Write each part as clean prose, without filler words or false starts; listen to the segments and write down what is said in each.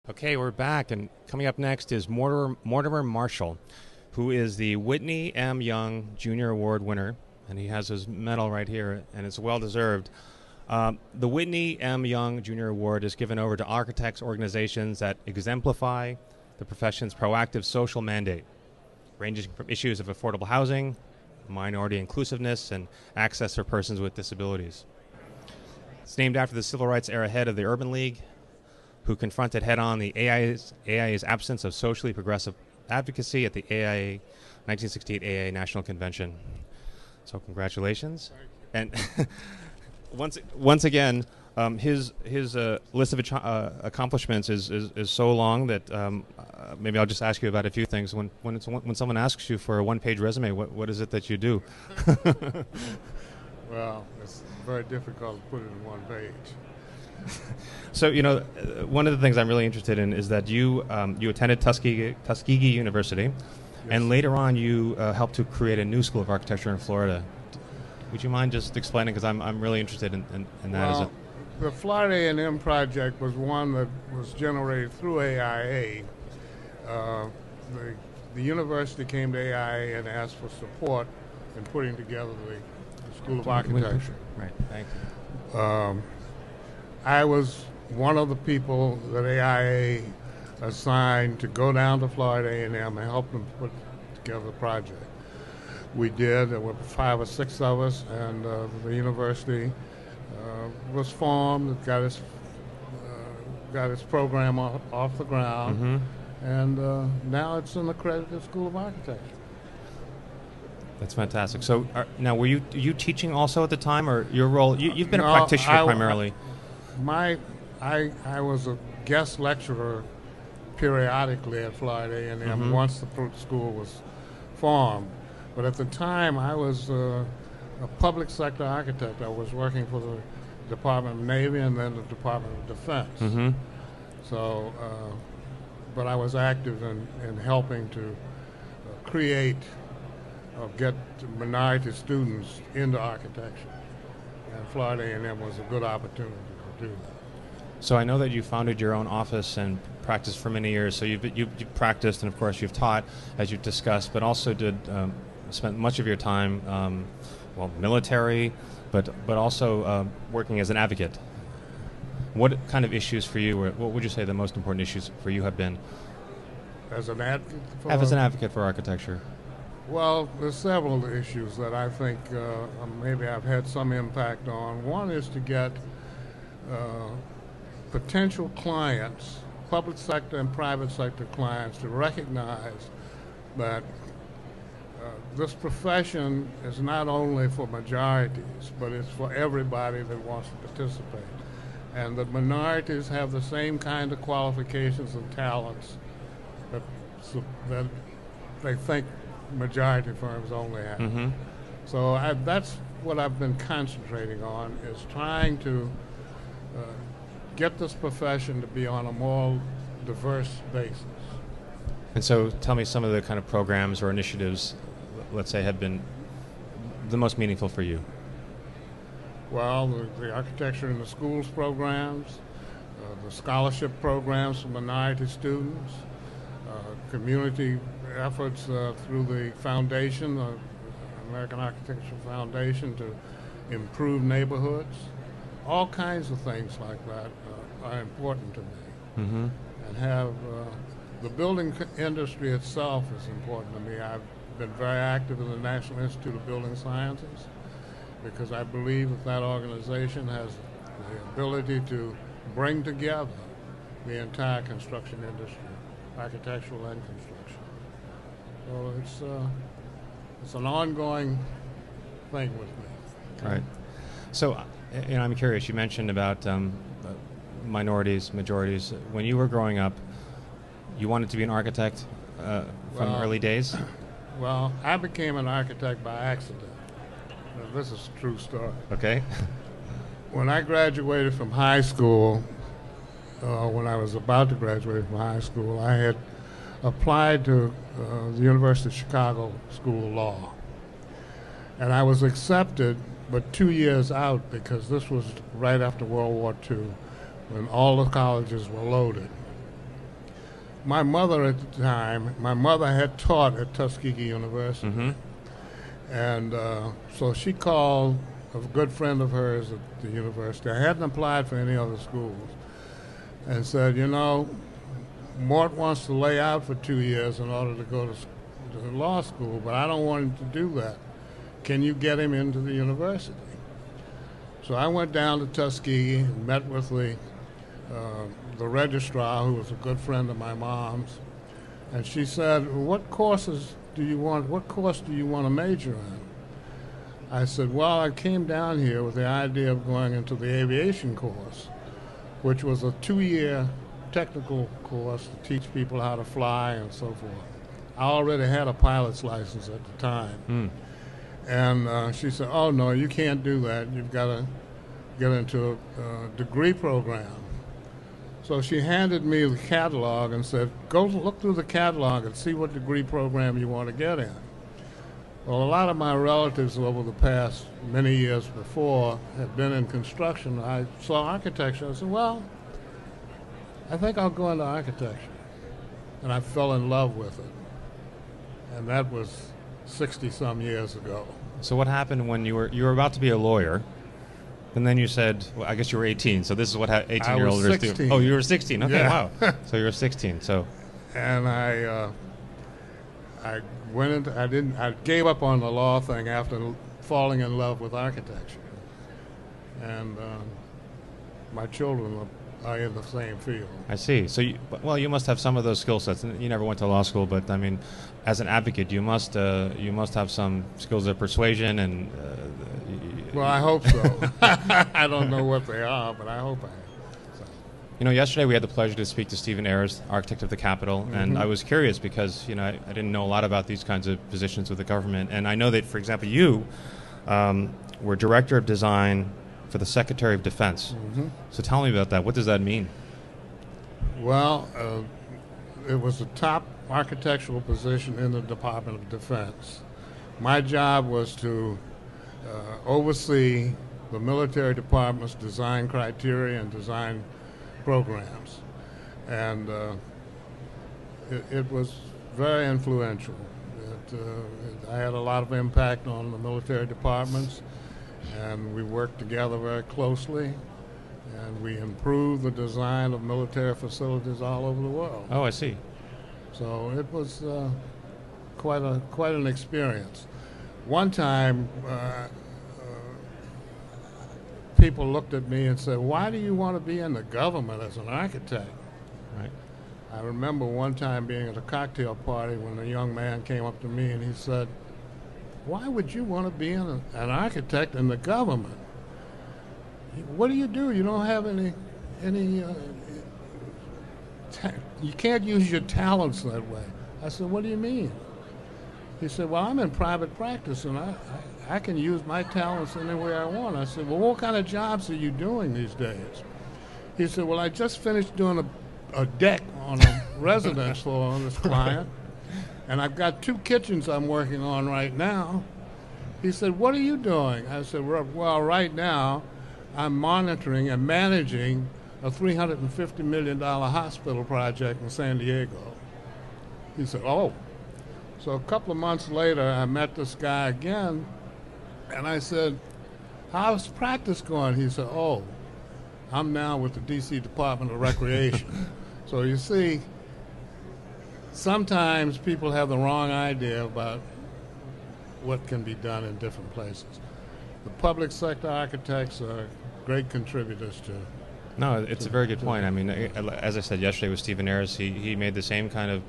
Okay, we're back, and coming up next is Mortimer Marshall, who is the Whitney M. Young Junior Award winner, and he has his medal right here, and it's well-deserved. The Whitney M. Young Junior Award is given over to architects' organizations that exemplify the profession's proactive social mandate, ranging from issues of affordable housing, minority inclusiveness, and access for persons with disabilities. It's named after the civil rights era head of the Urban League, who confronted head-on the AIA's absence of socially progressive advocacy at the 1968 AIA National Convention. So congratulations. And once again, his list of accomplishments is so long that maybe I'll just ask you about a few things. When someone asks you for a one-page resume, what is it that you do? Well, it's very difficult to put it in one page. So, one of the things I'm really interested in is that you attended Tuskegee University, yes, and later on you helped to create a new school of architecture in Florida. Would you mind just explaining, because I'm really interested in that. Well, the Florida A&M project was one that was generated through AIA. The university came to AIA and asked for support in putting together the School of Architecture. Right, thank you. I was one of the people that AIA assigned to go down to Florida A&M and help them put together the project. We did. There were 5 or 6 of us, and the university was formed. It got its program off the ground, mm-hmm. and now it's an accredited School of Architecture. That's fantastic. So now, were you teaching also at the time, or your role? You've been a practitioner primarily. I was a guest lecturer periodically at Florida A&M mm-hmm. once the school was formed. But at the time, I was a public sector architect. I was working for the Department of Navy and then the Department of Defense. Mm-hmm. So, but I was active in helping to get minority students into architecture. And Florida A&M was a good opportunity to do that. So I know that you founded your own office and practiced for many years. So you've practiced, and of course you've taught, as you've discussed, but also spent much of your time, military, but also working as an advocate. What kind of issues for you, or what would you say the most important issues for you have been? As an advocate? As an advocate for architecture. Well, there's several issues that I think maybe I've had some impact on. One is to get potential clients, public sector and private sector clients, to recognize that this profession is not only for majorities, but it's for everybody that wants to participate. And that minorities have the same kind of qualifications and talents that they think majority firms only have. Mm-hmm. So that's what I've been concentrating on, is trying to get this profession to be on a more diverse basis. And so tell me some of the kind of programs or initiatives, let's say, have been the most meaningful for you. Well, the Architecture in the Schools programs, the scholarship programs for minority students, community efforts through the foundation, the American Architectural Foundation, to improve neighborhoods. All kinds of things like that are important to me. Mm-hmm. And have the building industry itself is important to me. I've been very active in the National Institute of Building Sciences because I believe that organization has the ability to bring together the entire construction industry, architectural and construction. So it's an ongoing thing with me. Right. So, I'm curious. You mentioned about minorities, majorities. When you were growing up, you wanted to be an architect from early days? Well, I became an architect by accident. Now, this is a true story. Okay. When I graduated from high school, when I was about to graduate from high school, I had applied to the University of Chicago School of Law. And I was accepted, but 2 years out, because this was right after World War II, when all the colleges were loaded. my mother at the time, my mother had taught at Tuskegee University. Mm-hmm. And so she called a good friend of hers at the university. I hadn't applied for any other schools. And said, you know, Mort wants to lay out for 2 years in order to go to law school, but I don't want him to do that. Can you get him into the university? So I went down to Tuskegee and met with the registrar, who was a good friend of my mom's. And she said, what course do you want to major in? I said, well, I came down here with the idea of going into the aviation course, which was a 2-year technical course to teach people how to fly and so forth. I already had a pilot's license at the time. Mm. And she said, oh, no, you can't do that. You've got to get into a degree program. So she handed me the catalog and said, go look through the catalog and see what degree program you want to get in. Well, a lot of my relatives over the past many years before had been in construction. I saw architecture. I said, well, I think I'll go into architecture. And I fell in love with it. And that was 60-some years ago. So what happened when you were about to be a lawyer, and then you said, well, I guess you were 18, so this is what 18-year-olds do. Oh, you were 16. Okay, yeah. Wow. So you were 16. So, and I went into, I gave up on the law thing after falling in love with architecture. And my children are in the same field. I see. So, you must have some of those skill sets. You never went to law school, but I mean, as an advocate, you must have some skills of persuasion and. Well, I hope so. I don't know what they are, but I hope I am. So. You know, yesterday we had the pleasure to speak to Stephen Ayers, architect of the Capitol, Mm-hmm. and I was curious because, you know, I didn't know a lot about these kinds of positions with the government. And I know that, for example, you were director of design for the Secretary of Defense. Mm-hmm. So tell me about that. What does that mean? Well, it was the top architectural position in the Department of Defense. My job was to oversee the military department's design criteria and design programs. And it was very influential. I had a lot of impact on the military departments, and we worked together very closely, and we improved the design of military facilities all over the world. Oh, I see. So it was quite an experience. One time, people looked at me and said, why do you want to be in the government as an architect? Right. I remember one time being at a cocktail party when a young man came up to me and he said, why would you want to be an architect in the government? What do? You don't have any you can't use your talents that way. I said, what do you mean? He said, well, I'm in private practice, and I can use my talents any way I want. I said, well, what kind of jobs are you doing these days? He said, well, I just finished doing a deck on a residence for this client, and I've got 2 kitchens I'm working on right now. He said, what are you doing? I said, well, right now I'm monitoring and managing a $350 million hospital project in San Diego. He said, oh. So a couple of months later, I met this guy again, and I said, how's practice going? He said, oh, I'm now with the D.C. Department of Recreation. So you see, sometimes people have the wrong idea about what can be done in different places. The public sector architects are great contributors to. No, it's a very good point. I mean, as I said yesterday with Stephen Ayers, he made the same kind of.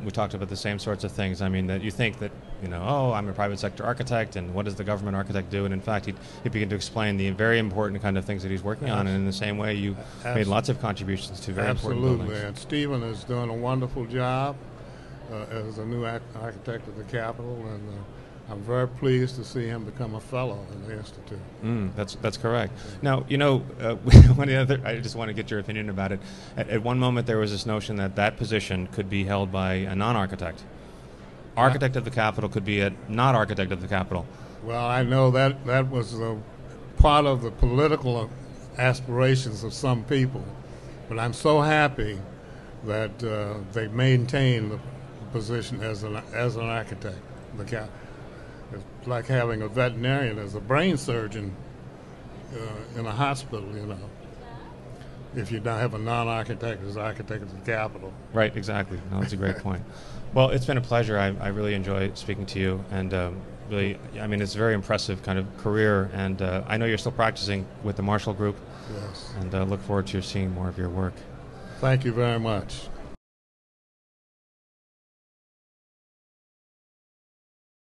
We talked about the same sorts of things. I mean, that you think that, you know, oh, I'm a private sector architect, and what does the government architect do? And in fact, he began to explain the very important kind of things that he's working on. And in the same way, you made lots of contributions to very important buildings. Absolutely. And Stephen is doing a wonderful job as a new architect of the Capitol, and I'm very pleased to see him become a fellow in the Institute. That's correct. Now, you know, one of the other, I just want to get your opinion about it. At one moment, there was this notion that position could be held by a non-architect. Architect of the Capitol could be a not architect of the Capitol. Well, I know that was part of the political aspirations of some people, but I'm so happy that they maintain the position as an architect. It's like having a veterinarian as a brain surgeon in a hospital, you know. If you don't have a non-architect as architect of the Capitol. Right, exactly. No, that's a great point. Well, it's been a pleasure. I really enjoy speaking to you, and really, I mean, it's a very impressive kind of career, and I know you're still practicing with the Marshall Group. Yes. And look forward to seeing more of your work. Thank you very much.